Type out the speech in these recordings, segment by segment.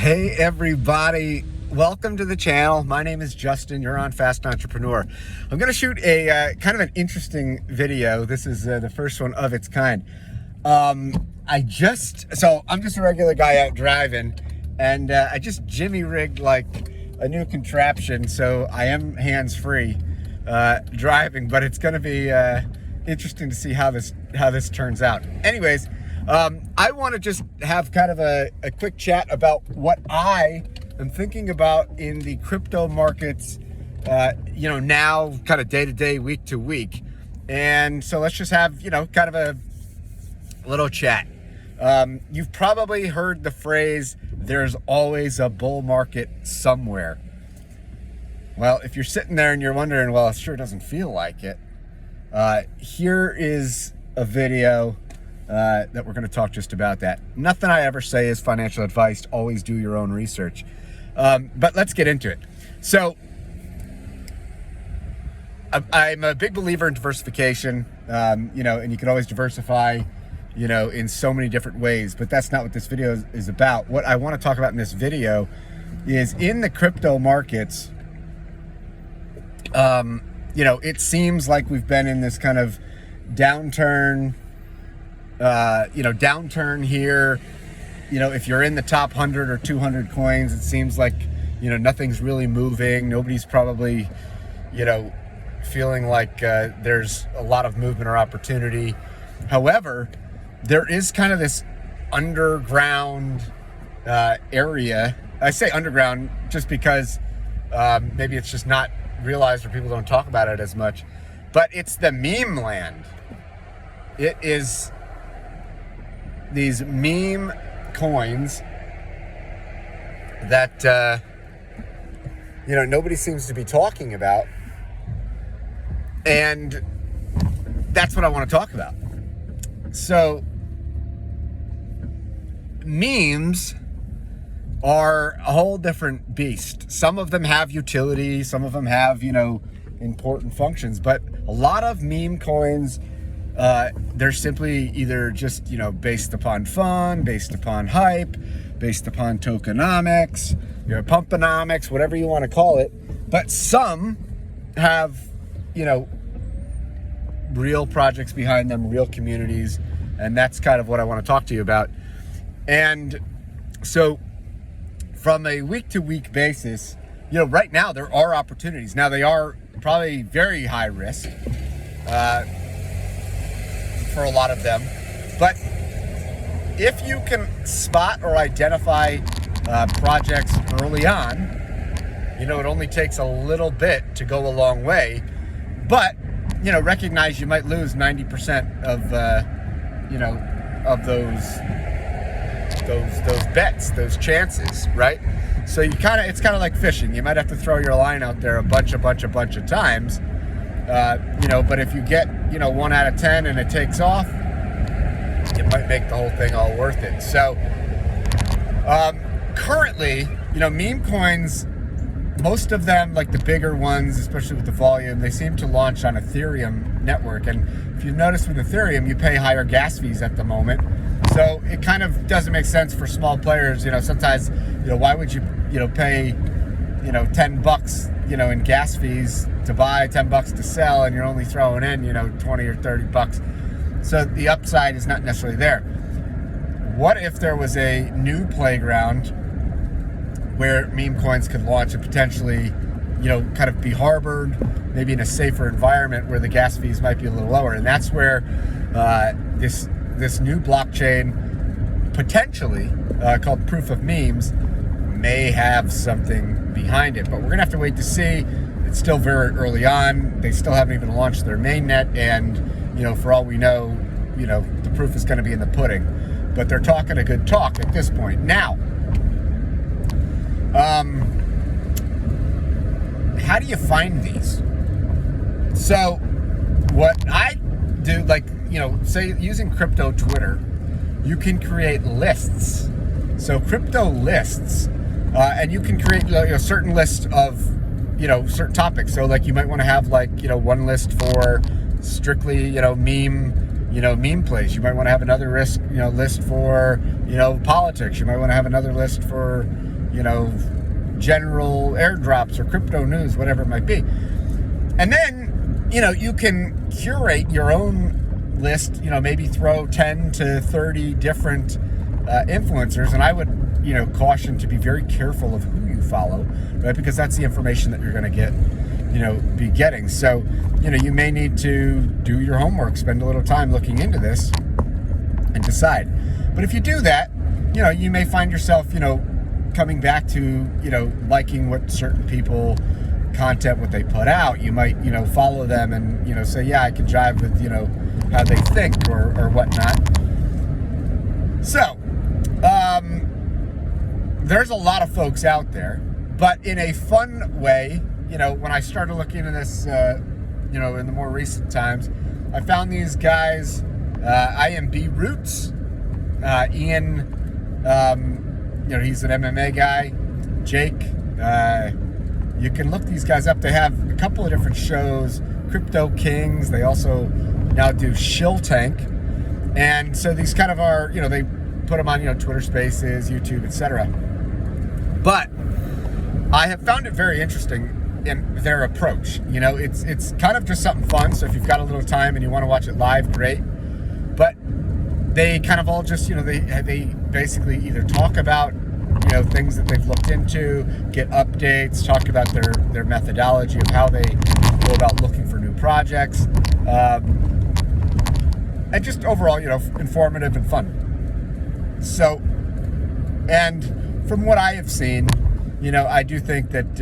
Hey everybody, welcome to the channel. My name is Justin. You're on Fast Entrepreneur. I'm going to shoot a kind of an interesting video. This is the first one of its kind. I'm just a regular guy out driving, and I just jimmy rigged like a new contraption, so I am hands-free driving, but it's going to be interesting to see how this turns out. Anyways, I want to just have kind of a quick chat about what I am thinking about in the crypto markets, now kind of day to day, week to week. And so let's just have, kind of a little chat. You've probably heard the phrase, there's always a bull market somewhere. Well, if you're sitting there and you're wondering, well, it sure doesn't feel like it. Here is a video that we're going to talk just about that. Nothing I ever say is financial advice. Always do your own research. But let's get into it. So I'm a big believer in diversification, and you can always diversify, in so many different ways, but that's not what this video is about. What I want to talk about in this video is in the crypto markets, it seems like we've been in this kind of downturn, downturn here. If you're in the top 100 or 200 coins, it seems like, nothing's really moving. Nobody's probably, feeling like there's a lot of movement or opportunity. However, there is kind of this underground area. I say underground just because maybe it's just not realized or people don't talk about it as much, but it's the meme land. It is these meme coins that nobody seems to be talking about, and that's what I want to talk about. So memes are a whole different beast. Some of them have utility, some of them have important functions, but a lot of meme coins, they're simply either just, based upon fun, based upon hype, based upon tokenomics, pumponomics, whatever you want to call it. But some have, real projects behind them, real communities, and that's kind of what I want to talk to you about. And so from a week-to-week basis, right now there are opportunities. Now they are probably very high risk, for a lot of them, but if you can spot or identify projects early on, it only takes a little bit to go a long way. But recognize you might lose 90% of of those bets, those chances, right? So it's kind of like fishing. You might have to throw your line out there a bunch of times. But if you get, 1 out of 10 and it takes off, it might make the whole thing all worth it. So, currently, meme coins, most of them, like the bigger ones, especially with the volume, they seem to launch on Ethereum network. And if you've noticed with Ethereum, you pay higher gas fees at the moment. So it kind of doesn't make sense for small players. Sometimes, why would you, pay, $10, in gas fees to buy, $10 to sell, and you're only throwing in, $20 or $30. So the upside is not necessarily there. What if there was a new playground where meme coins could launch and potentially, kind of be harbored, maybe in a safer environment where the gas fees might be a little lower? And that's where this new blockchain, potentially called Proof of Memes, may have something behind it. But we're gonna have to wait to see. It's still very early on. They still haven't even launched their mainnet, and for all we know, the proof is going to be in the pudding. But they're talking a good talk at this point. Now, how do you find these? So what I do, say using crypto Twitter, you can create lists. So crypto lists, and you can create a certain list of certain topics. So you might want to have one list for strictly meme meme plays. You might want to have another list for politics. You might want to have another list for, general airdrops or crypto news, whatever it might be. And then, you can curate your own list, maybe throw 10 to 30 different influencers. And I would, caution to be very careful of who you follow, right? Because that's the information that you're going to be getting. So, you may need to do your homework, spend a little time looking into this and decide. But if you do that, you may find yourself, coming back to, liking what certain people content, what they put out. You might, follow them and, say, yeah, I can jive with, how they think or whatnot. So, there's a lot of folks out there, but in a fun way, when I started looking into this, in the more recent times, I found these guys, IMB Roots, Ian, he's an MMA guy, Jake, you can look these guys up. They have a couple of different shows, Crypto Kings, they also now do Shill Tank, and so these kind of are, they put them on, Twitter Spaces, YouTube, etc. But I have found it very interesting in their approach. It's kind of just something fun. So if you've got a little time and you want to watch it live, great. But they kind of all just, they basically either talk about, things that they've looked into, get updates, talk about their methodology of how they go about looking for new projects, and just overall, informative and fun. So, and from what I have seen, I do think that,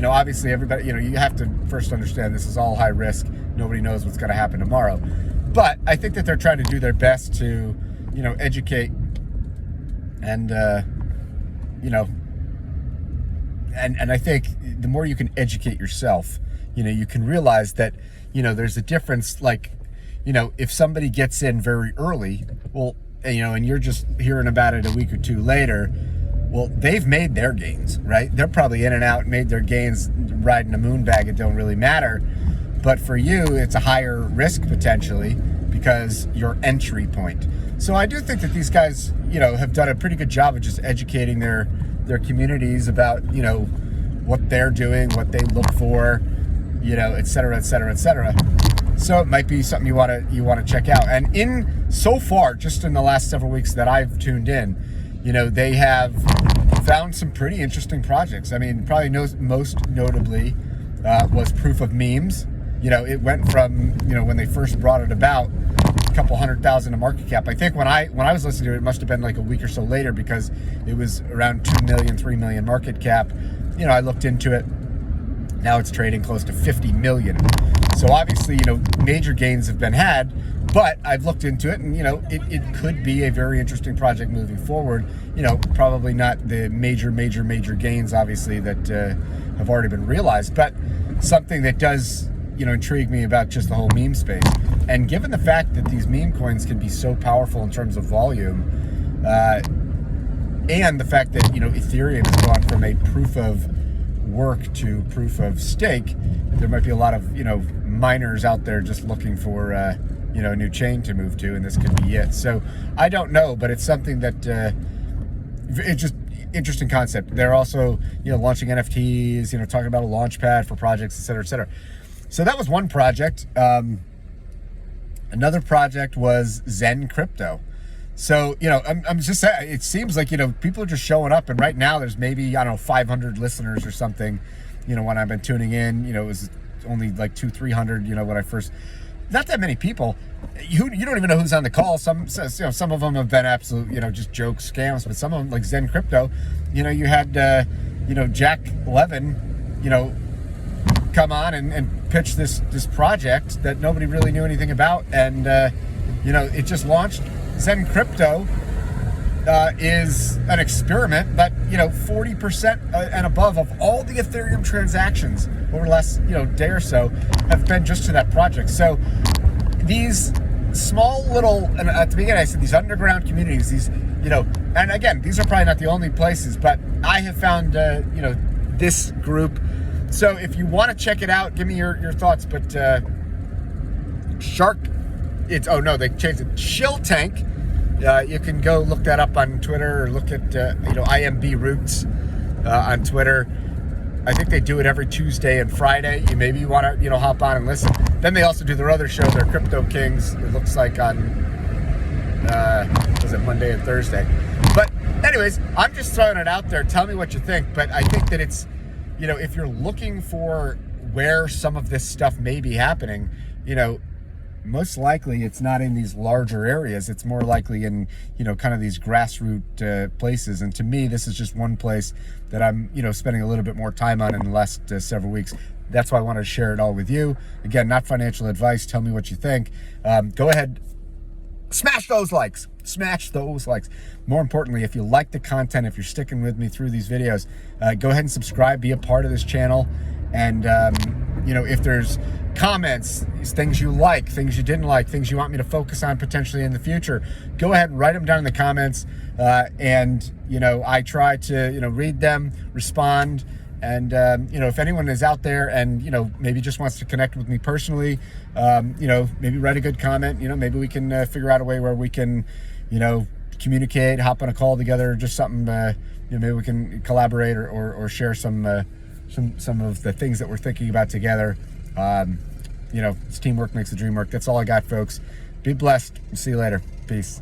obviously everybody, you have to first understand this is all high risk. Nobody knows what's going to happen tomorrow. But I think that they're trying to do their best to, educate and, and I think the more you can educate yourself, you can realize that, there's a difference. Like, if somebody gets in very early, well, and you're just hearing about it a week or two later, well, they've made their gains, right? They're probably in and out, made their gains riding a moon bag. It don't really matter. But for you, it's a higher risk potentially because your entry point. So I do think that these guys, have done a pretty good job of just educating their communities about, what they're doing, what they look for, et cetera, et cetera, et cetera. So it might be something you want to check out. And so far, just in the last several weeks that I've tuned in, they have found some pretty interesting projects. I mean, probably most notably was Proof of Memes. It went from, when they first brought it about, a couple 100,000 in market cap. I think when I was listening to it, it must have been like a week or so later because it was around 2 million, 3 million market cap. I looked into it. Now it's trading close to 50 million. So obviously, major gains have been had, but I've looked into it and, it could be a very interesting project moving forward. Probably not the major gains, obviously, that have already been realized, but something that does, intrigue me about just the whole meme space. And given the fact that these meme coins can be so powerful in terms of volume, and the fact that, Ethereum has gone from a proof of work to proof of stake, there might be a lot of, miners out there just looking for, a new chain to move to, and this could be it. So I don't know, but it's something that, it's just interesting concept. They're also, launching NFTs, talking about a launch pad for projects, et cetera, et cetera. So that was one project. Another project was Zen Crypto. So, I'm just saying, it seems like, people are just showing up, and right now there's maybe, 500 listeners or something, when I've been tuning in, it was only like 200-300, when I first, not that many people. You don't even know who's on the call. Some of them have been absolute, just jokes, scams, but some of them, like Zen Crypto, you had, Jack Levin, come on and pitch this project that nobody really knew anything about, and it just launched. Zen Crypto is an experiment, but 40% and above of all the Ethereum transactions over the last day or so have been just to that project. So these small little, and at the beginning I said these underground communities, these and again, these are probably not the only places, but I have found this group. So if you want to check it out, give me your thoughts. But they changed it. Shill Tank You can go look that up on Twitter, or look at IMB Roots on Twitter. I think they do it every Tuesday and Friday. Maybe you want to hop on and listen. Then they also do their other show, their Crypto Kings. It looks like on was it Monday and Thursday. But anyways, I'm just throwing it out there. Tell me what you think. But I think that it's, if you're looking for where some of this stuff may be happening, most likely it's not in these larger areas. It's more likely in, kind of these grassroots places. And to me, this is just one place that I'm, spending a little bit more time on in the last several weeks. That's why I wanted to share it all with you. Again, not financial advice. Tell me what you think. Go ahead, smash those likes. Smash those likes. More importantly, if you like the content, if you're sticking with me through these videos, go ahead and subscribe, be a part of this channel. And, if there's comments, things you like, things you didn't like, things you want me to focus on potentially in the future, go ahead and write them down in the comments. And I try to, read them, respond. And, if anyone is out there and, maybe just wants to connect with me personally, maybe write a good comment, maybe we can figure out a way where we can, communicate, hop on a call together, just something, maybe we can collaborate or share some of the things that we're thinking about together. It's teamwork makes the dream work. That's all I got, folks. Be blessed. See you later. Peace.